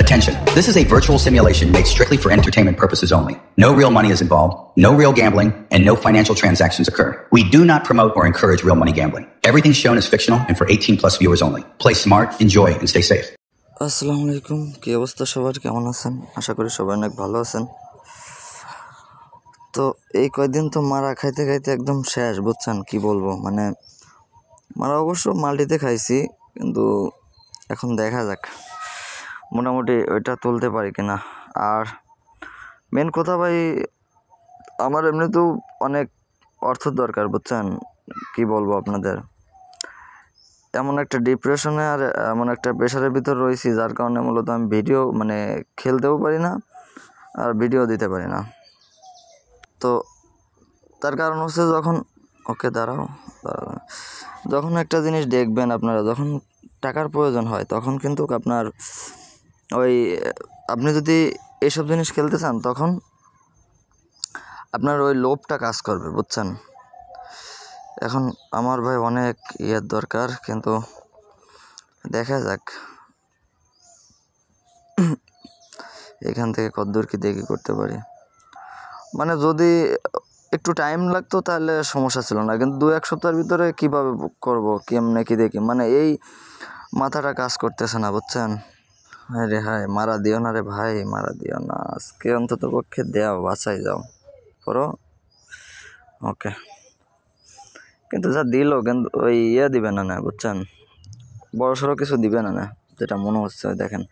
Attention, this is a virtual simulation made strictly for entertainment purposes only. No real money is involved, no real gambling, and no financial transactions occur. We do not promote or encourage real money gambling. Everything shown is fictional and for 18 plus viewers only. Play smart, enjoy, and stay safe. আসসালামু আলাইকুম, কি অবস্থা সবার, কেমন আছেন? আশা করি সবাই অনেক ভালো আছেন। তো এই কয়েকদিন তো মারা খাইতে খাইতে একদম শেষ, বুঝছেন? কি বলবো, মানে মারা অবশ্য মাল্টিতে খাইছি, কিন্তু এখন দেখা যাক মোটামুটি ওইটা তুলতে পারি কিনা। আর মেন কথা ভাই, আমার এমনিতেও অনেক অর্থ দরকার, বুঝছেন? কি বলবো আপনাদের, এমন একটা ডিপ্রেশনে আর এমন একটা প্রেশারের ভিতর রয়েছি, যার কারণে মূলত আমি ভিডিও খেলতেও পারি না আর ভিডিও দিতে পারি না। তো তার কারণ হচ্ছে যখন একটা জিনিস দেখবেন আপনারা, যখন টাকার প্রয়োজন হয়, তখন কিন্তু আপনি যদি এইসব জিনিস খেলতে চান, তখন আপনার ওই লোভটা কাজ করবে, বুঝছেন? এখন আমার ভাই অনেক দরকার, কিন্তু দেখা যাক এখান থেকে কতদূর কি দেখি করতে পারি। মানে যদি একটু টাইম লাগতো তাহলে সমস্যা ছিল না, কিন্তু 2-1 সপ্তাহের ভিতরে কীভাবে করবো, কেমনে কি দেখি, মানে এই মাথাটা কাজ করতেছে না, বুঝছেন? হায় মারা দিও না রে ভাই, মারা দিও না আজকে, অন্তত পক্ষে দেও, বাঁচাই যাও করো। ওকে, কিন্তু যা দিল, কিন্তু ওই দিবে না, বুঝছেন? বড়সড় কিছু দিবে না, যেটা মনে হচ্ছে। দেখেন,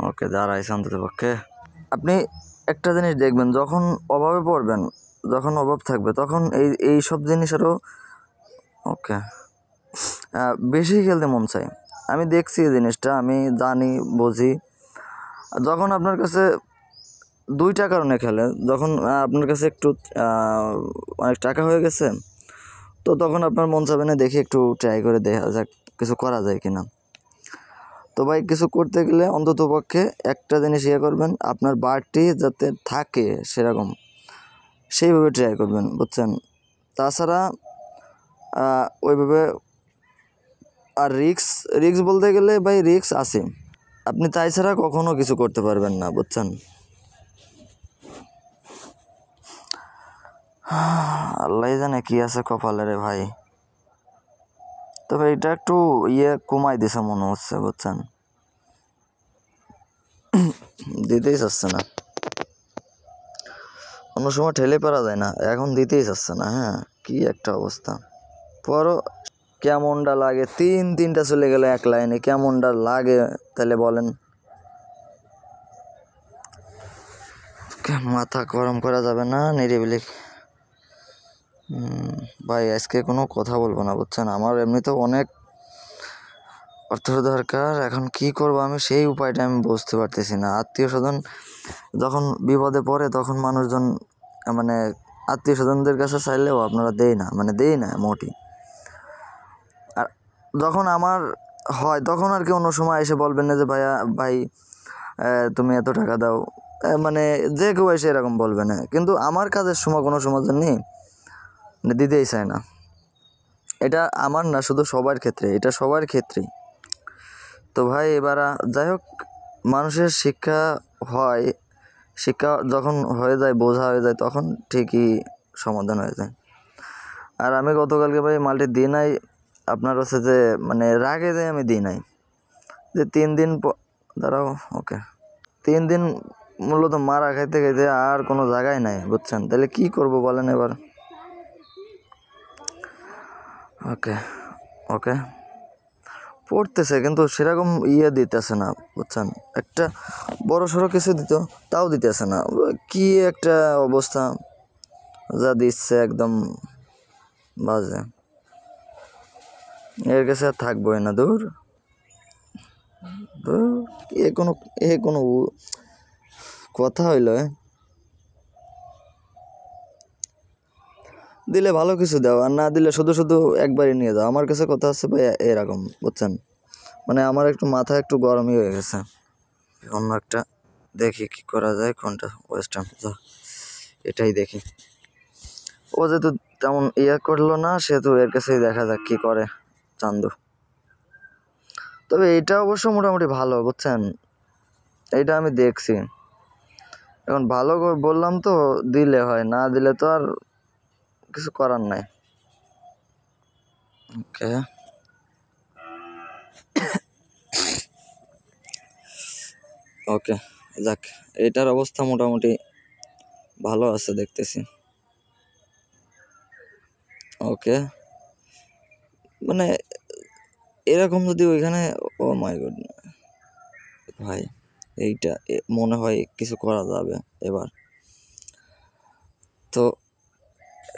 ওকে দাঁড়াইছে অন্তত পক্ষে। আপনি একটা জিনিস দেখবেন, যখন অভাবে পড়বেন, যখন অভাব থাকবে, তখন এই সব জিনিসেরও বেশি খেলতে মন চায়। আমি দেখছি এই জিনিসটা, আমি জানি, বুঝি। যখন আপনার কাছে 2টা কারণে খেলে, যখন আপনার কাছে একটু অনেক টাকা হয়ে গেছে, তো তখন আপনার মন চাবে না, দেখি একটু ট্রাই করে দেখা যাক কিছু করা যায় কিনা। তো ভাই, কিছু করতে গেলে অন্তত পক্ষে একটা জিনিস করবেন, আপনার বাড়তি যাতে থাকে সেরকম, সেইভাবে ট্রাই করবেন, বুঝছেন? তাছাড়া ওইভাবে আর রিক্স বলতে গেলে ভাই, রিক্স আছে, আপনি তাই ছাড়া কখনো কিছু করতে পারবেন না, বুঝছেন? আল্লাহ জানে কি আছে কপালে রে ভাই। তবে এটা একটু কমাই দিছে মনে হচ্ছে, বুঝছেন? দিতেই চাচ্ছে না, অন্য সময় ঠেলে পারা যায় না, এখন দিতেই চাচ্ছে না। হ্যাঁ, কি একটা অবস্থা। পরও কেমনটা লাগে, 3টা চলে গেলে এক লাইনে, কেমনটা লাগে তাহলে বলেন? মাথা গরম করা যাবে না, নিরিবিলি। ভাই, আজকে কোনো কথা বলবো না, বুঝছেন? আমার এমনিতেও অনেক অর্থের দরকার, এখন কি করব আমি সেই উপায়টা আমি বুঝতে পারতেছি না। আত্মীয় স্বজন যখন বিপদে পড়ে, তখন মানুষজন আত্মীয় স্বজনদের কাছে চাইলেও আপনারা দেয় না মোটেই। আর যখন আমার হয়, তখন আর কি অন্য সময় এসে বলবেন না যে ভাই তুমি এত টাকা দাও, যে কেউ এসে এরকম বলবে না, কিন্তু আমার কাজের সময় কোনো সমাধান নেই, দিতেই চায় না। এটা আমার না, শুধু সবার ক্ষেত্রে, এটা সবার ক্ষেত্রেই। তো ভাই, এবার যাই হোক, মানুষের শিক্ষা যখন হয়ে যায়, বোঝা হয়ে যায়, তখন ঠিকই সমাধান হয়ে যায়। আর আমি গতকালকে ভাই মাল্টি দিই নাই, আপনার হচ্ছে যে রাগে যায়, আমি দিই নাই যে 3 দিন দাঁড়াও। ওকে, 3 দিন মূলত মারা খাইতে খাইতে আর কোনো জায়গায় নাই, বুঝছেন? তাহলে কি করব বলেন এবার? ওকে পড়তেছে, কিন্তু সেরকম দিতেছে না, বুঝছেন? একটা বড় সড়ো কিছু দিত, তাও দিতেছে না। কি একটা অবস্থা যা দিচ্ছে, একদম বাজে। এর কাছে আর থাকবোই না, দূর। এ কোনো কথা হইল? দিলে ভালো কিছু দাও, আর না দিলে শুধু একবারই নিয়ে যাও। আমার কাছে কথা হচ্ছে ভাই এরকম, বুঝছেন? আমার একটু মাথা একটু গরমই হয়ে গেছে। অন্য একটা দেখি কি করা যায়, কোনটা ওয়েস্টার্ন, এটাই দেখি। ও যেহেতু তেমন করলো না, সেহেতু এর কাছেই দেখা যাক কি করে চান্দু। তবে এটা অবশ্য মোটামুটি ভালো, বুঝছেন, এটা আমি দেখছি। এখন ভালো বললাম তো, দিলে হয়, না দিলে তো আর কিছু করার নাই। ওকে, ওকে, যাক, এটার অবস্থা মোটামুটি ভালো আছে দেখতেছি। ওকে, মানে এরকম যদি ওইখানে, ও মাই গড ভাই, এইটা মনে হয় কিছু করা যাবে এবার। তো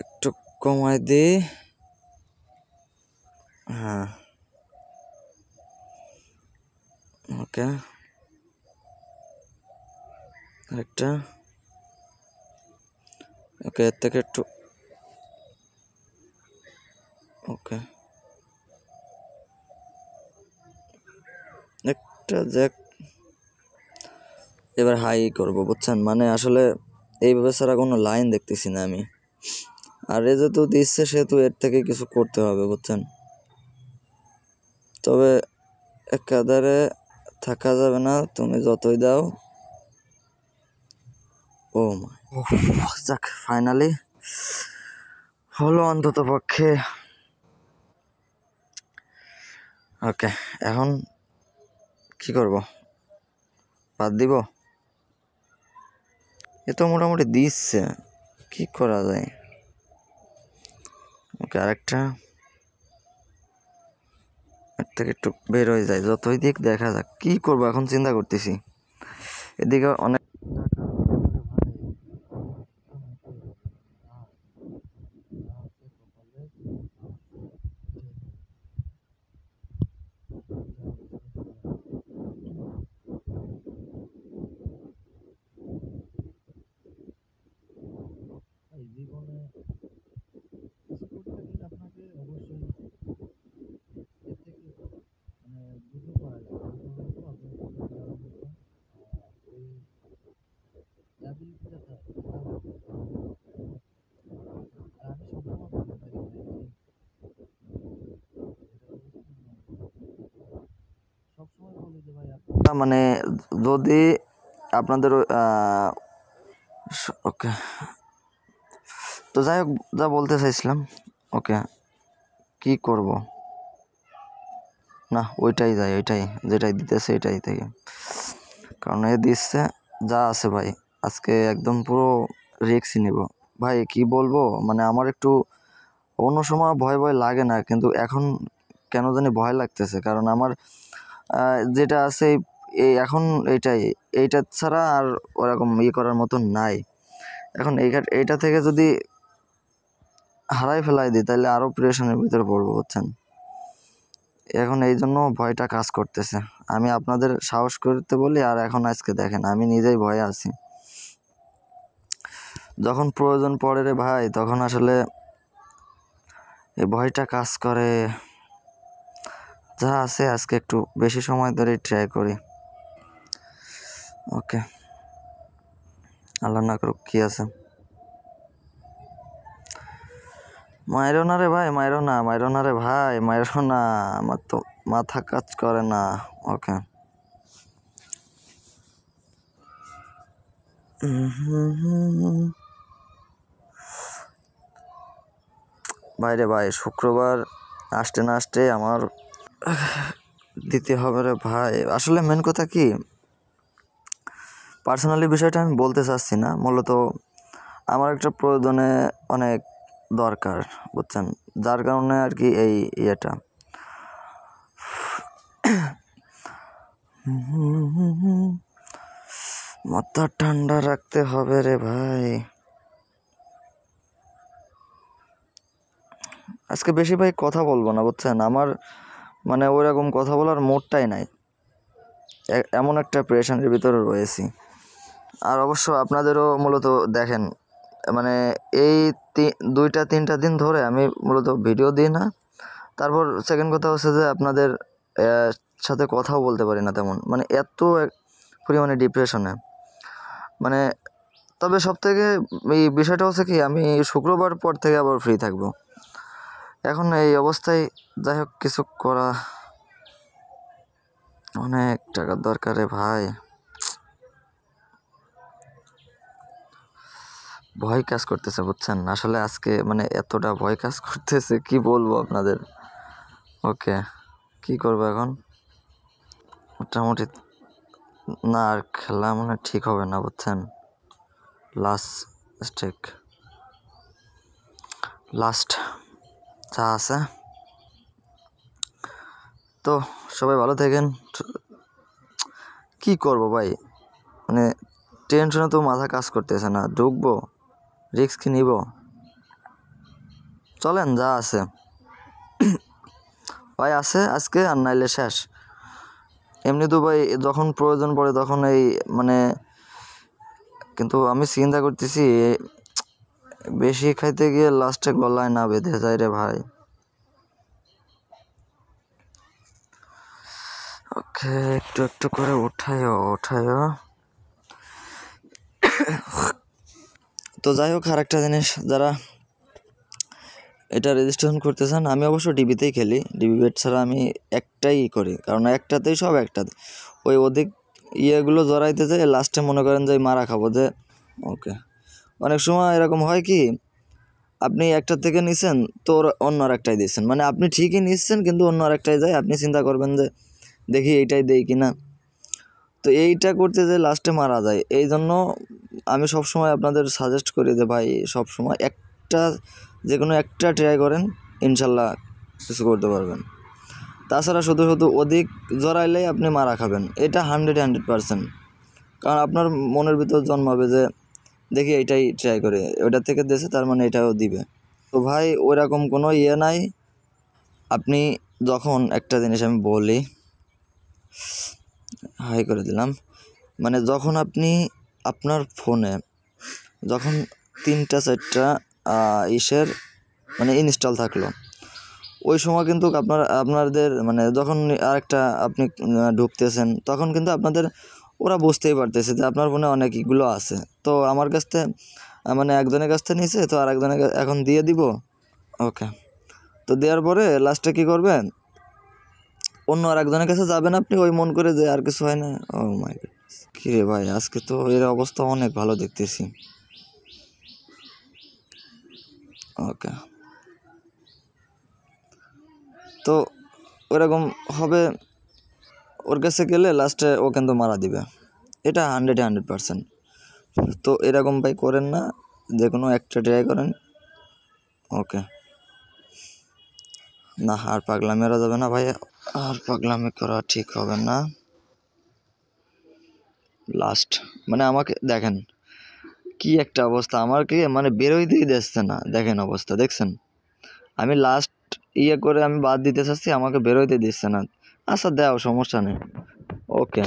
একটু কমাই দিই। হ্যাঁ, ওকে, একটা, ওকে, এর থেকে একটু, ওকে, একটা জ্যাক। এবার হাই করব, বুঝছেন, মানে আসলে এইভাবে ছাড়া কোনো লাইন দেখতেছি না আমি। আর এ যেহেতু দিচ্ছে সেহেতু এর থেকে কিছু করতে হবে, বুঝছেন। তবে একাধারে থাকা যাবে না, তুমি যতই দাও। ও মা, যাক, ফাইনালি হলো অন্তত পক্ষে। ওকে, এখন কি করব, বাদ দিব? এ তো মোটামুটি দিচ্ছে, কি করা যায়? ওকে, আরেকটা, এর থেকে একটু বের হয়ে যায়, যতই দিক দেখা যাক, কি করবো এখন চিন্তা করতেছি। এদিকে অনেক জীবনে কিছু করতে গেলে আপনাকে অবশ্যই এর থেকে মানে দুটো করা যায়। প্রথমত আপনার চিন্তা করা হচ্ছে ওই অ্যাবিলিটিটা আর আমি সবসময় বলে থাকি সবসময় বলি যে ভাই আপনারা মানে যদি আপনাদের ওকে, তো যাই হোক, যা বলতে চাইছিলাম, ওকে, কি করব, না ওইটাই যাই, ওইটাই যেটাই দিতেছে এটাই থেকে, কারণ এ দিচ্ছে যা আছে ভাই, আজকে একদম পুরো রিস্কই নেব ভাই। কি বলবো, মানে আমার একটু অন্য সময় ভয় ভয় লাগে না, কিন্তু এখন কেন জানি ভয় লাগতেছে, কারণ আমার যেটা আছে এই এখন এইটা ছাড়া আর ওরকম করার মতন নাই। এখন এইটা থেকে যদি হারাই ফেলাই দিই তাহলে আরও প্রেশানের ভিতরে পড়বো, বুঝছেন। এখন এই জন্য ভয়টা কাজ করতেছে, আমি আপনাদের সাহস করতে বলি, আর এখন আজকে দেখেন আমি নিজেই ভয়ে আছি। যখন প্রয়োজন পড়ে রে ভাই, তখন আসলে এই ভয়টা কাজ করে। যা আছে আজকে একটু বেশি সময় ধরে ট্রাই করি। ওকে, আল্লাহ না করুক কি আছে। মাইরো না রে ভাই, মাইরো না রে ভাই, মাইরো না, আমার তো মাথা কাজ করে না। ওকে, বাইরে ভাই, শুক্রবার আসতে না আসতে আমার দিতে হবে রে ভাই। আসলে মেন কথা কি, পার্সোনালি বিষয়টা আমি বলতে চাচ্ছি না, মূলত আমার একটা প্রয়োজনে অনেক দরকার, বুঝছেন, যার কারণে আর কি এই ইয়েটা। মাথা ঠান্ডা রাখতে হবে রে ভাই। আজকে বেশি ভাই কথা বলবো না, বুঝছেন, আমার মানে ওইরকম কথা বলার মোডটাই নাই, এমন একটা প্রেশারের ভিতরে রয়েছি। আর অবশ্য আপনাদেরও মূলত দেখেন, মানে এই 2-3টা দিন ধরে আমি মূলত ভিডিও দিই না। তারপর সেকেন্ড কথা হচ্ছে যে আপনাদের সাথে কথাও বলতে পারি না তেমন, মানে এত পরিমাণে ডিপ্রেশনে, মানে। তবে সব থেকে এই বিষয়টা হচ্ছে কি, আমি শুক্রবার পর থেকে আবার ফ্রি থাকবো। এখন এই অবস্থায় যাই হোক কিছু করা অনেক টাকার দরকার রে ভাই, ভয় কাজ করতেছে বুঝছেন। আসলে আজকে মানে এতটা ভয় কাজ করতেছে কি বলবো আপনাদের। ওকে, কি করবো এখন? মোটামুটি না, আর খেলা মানে ঠিক হবে না বুঝছেন। লাস্ট স্টেক, লাস্ট যা আছে। তো সবাই ভালো থাকেন। কি করব ভাই, মানে টেনশনে তো মাথা কাজ করতেছে না। ঢুকবো, রিস্ক কি নিব? চলেন যা আছে ভাই আছে আজকে, আর নাইলে শেষ। এমনি তো ভাই যখন প্রয়োজন পড়ে তখন এই মানে, কিন্তু আমি চিন্তা করতেছি বেশি খাইতে গিয়ে লাস্টে গলায় না বেঁধে যায় রে ভাই। ওকে, একটু একটু করে ওঠায়ও। তো যাই হোক, আর একটা জিনিস, যারা এটা রেজিস্ট্রেশন করতে চান, আমি অবশ্য ডিবিতেই খেলি। ডিবি বেট ছাড়া আমি একটাই করি, কারণ একটাতেই সব একটাতে। ওই অধিক ইয়েগুলো জড়াইতে যায়, লাস্টে মনে করেন যে মারা খাবো যে। ওকে, অনেক সময় এরকম হয় কি, আপনি একটা থেকে নিছেন তো অন্য আর একটাই দিচ্ছেন, মানে আপনি ঠিকই নিচ্ছেন কিন্তু অন্য আর একটাই যায়, আপনি চিন্তা করবেন যে দেখি এইটাই দেই কিনা। তো এইটা করতে যে লাস্টে মারা যায়। এই জন্য আমি সবসময় আপনাদের সাজেস্ট করি যে ভাই সবসময় একটা, যে কোনো একটা ট্রাই করেন, ইনশাল্লাহ কিছু করতে পারবেন। তাছাড়া শুধু শুধু অধিক জড়াইলেই আপনি মারা খাবেন, এটা 100%। কারণ আপনার মনের ভিতর জন্মাবে যে দেখি এইটাই ট্রাই করে, ওটা থেকে দেশে তার মানে এটাও দিবে। তো ভাই ওইরকম কোনো ইয়ে নাই। আপনি যখন একটা জিনিস আমি বলি, হাই করে দিলাম, মানে যখন আপনি আপনার ফোনে যখন 3-4টা ইসের মানে ইনস্টল থাকলো, ওই সময় কিন্তু আপনাদের মানে যখন আরেকটা আপনি ঢুকতেছেন, তখন কিন্তু আপনাদের ওরা বুঝতেই পারতেছে যে আপনার ফোনে অনেকগুলো আছে। তো আমার কাছ থেকে মানে একজনের কাছ থেকে নিয়েছে, তো আরেকজনের এখন দিয়ে দিব। ওকে, তো দেওয়ার পরে লাস্টে কী করবেন, অন্য আরেকজনের কাছে যাবেন আপনি ওই মন করে যে আর কিছু হয় না। ও মাই গড, কী রে ভাই, আজকে তো এর অবস্থা অনেক ভালো দেখতেছি। ওকে, তো ওরকম হবে, ওর কাছে গেলে লাস্টে ও কিন্তু মারা দিবে, এটা 100%। তো এরকম ভাই করেন না, যে কোনো একটা ট্রাই করেন। ওকে, না আর পাগলামি করা যাবে না ভাই, আর পাগলামি করা ঠিক হবে না। লাস্ট মানে আমাকে দেখেন কি একটা অবস্থা, আমাকে মানে বেরোইতেই দিচ্ছে না, দেখেন অবস্থা দেখছেন। আমি লাস্ট ইয়ে করে আমি বাদ দিতে চাচ্ছি, আমাকে বেরোইতে দিচ্ছে না। আচ্ছা দাও, সমস্যা নেই। ওকে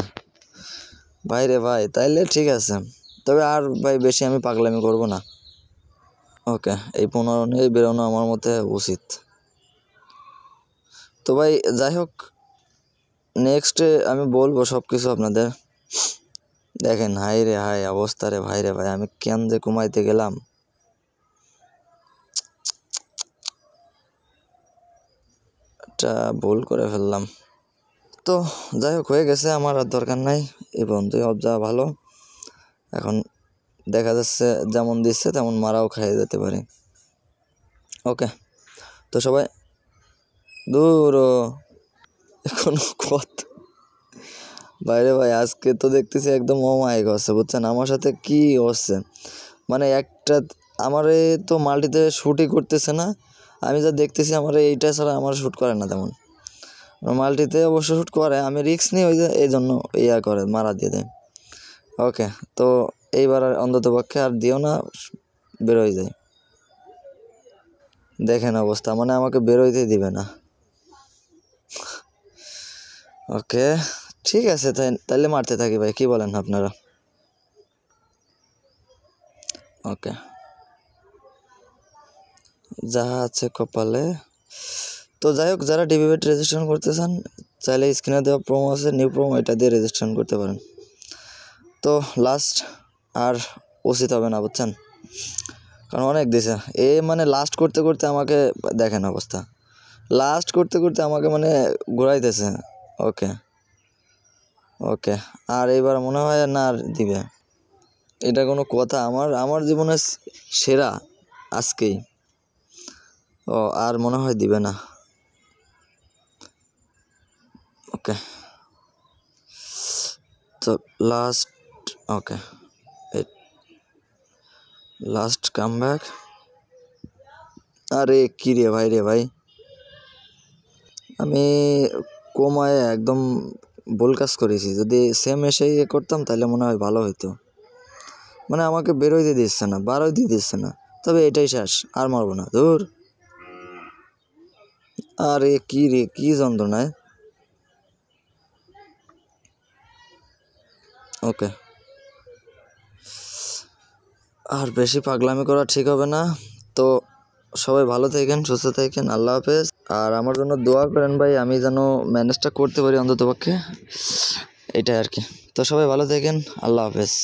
ভাই রে ভাই, তাইলে ঠিক আছে, তবে আর ভাই বেশি আমি পাগলামি করব না। ওকে, এই 15 নিয়ে বেরোনো আমার মতে উচিত। তো ভাই যাই হোক, নেক্সটে আমি বলবো সব কিছু আপনাদের। দেখেন হাই রে হাই অবস্থা রে ভাই, রে ভাই আমি কেন যে ঘুমাইতে গেলাম, এটা ভুল করে ফেললাম। তো যাই হোক, হয়ে গেছে, আমার আর দরকার নাই। এই বন্ধুই যা ভালো। এখন দেখা যাচ্ছে যেমন দিচ্ছে তেমন মারাও খাইয়ে যেতে পারে। ওকে, তো সবাই দূর কোনো কথা। বাইরে ভাই আজকে তো দেখতেছি একদম অমায়িক হচ্ছে বুঝছেন, আমার সাথে কি হচ্ছে, মানে একটা আমার তো মাল্টিতে শ্যুটই করতেছে না। আমি যা দেখতেছি আমার এইটা ছাড়া আমার শ্যুট করে না তেমন। মাল্টিতে অবশ্য শ্যুট করে, আমি রিস্ক নিই, ওই যে এই জন্য ইয়া করে মারা দিয়ে দেয়। ওকে, তো এইবার অন্তত পক্ষে আর দিও না, বেরোয় যায়। দেখেন অবস্থা, মানে আমাকে বেরোইতে দিবে না। ওকে ঠিক আছে, তাইলে মারতে থাকি ভাই, কি বলেন আপনারা? ওকে, যা আছে কপালে। তো যাই হোক, যারা ডিবি বেট রেজিস্ট্রেশন করতে চান, চাইলে স্ক্রিনে দেওয়া প্রোমো আছে, নিউ প্রোমো, এটা দিয়ে রেজিস্ট্রেশন করতে পারেন। তো লাস্ট আর উচিত হবে না বুঝছেন, কারণ অনেক দিছে মানে লাস্ট করতে করতে আমাকে দেখেন অবস্থা, লাস্ট করতে করতে আমাকে মানে ঘোরাইতেছে। ওকে, ওকে, আর এইবার মনে হয় না আর দিবে। এটা কোনো কথা? আমার জীবনের সেরা আজকেই। ও আর মনে হয় দিবে না। ওকে, তো লাস্ট, ওকে, লাস্ট কাম ব্যাক। আরে কী রে ভাই, আমি কমায় একদম ভুল কাজ করেছি। যদি সেম এসে করতাম তাহলে মনে হয় ভালো হতো। মানে আমাকে বেরোইতে দিচ্ছে না, বারোইতে দিচ্ছে না। তবে এটাই শেষ, আর মারবো না, ধুর। আরে কী রে, কী যন্ত্রণায়। ওকে, আর বেশি পাগলামি করা ঠিক হবে না। তো সবাই ভালো থাকেন, সুস্থ থাকেন, আল্লাহ হাফেজ। আর আমার জন্য দোয়া করেন ভাই, আমি যেন ম্যানেজটা করতে পারি অন্ততপক্ষে, এটাই আর কি। তো সবাই ভালো থাকেন, আল্লাহ হাফেজ।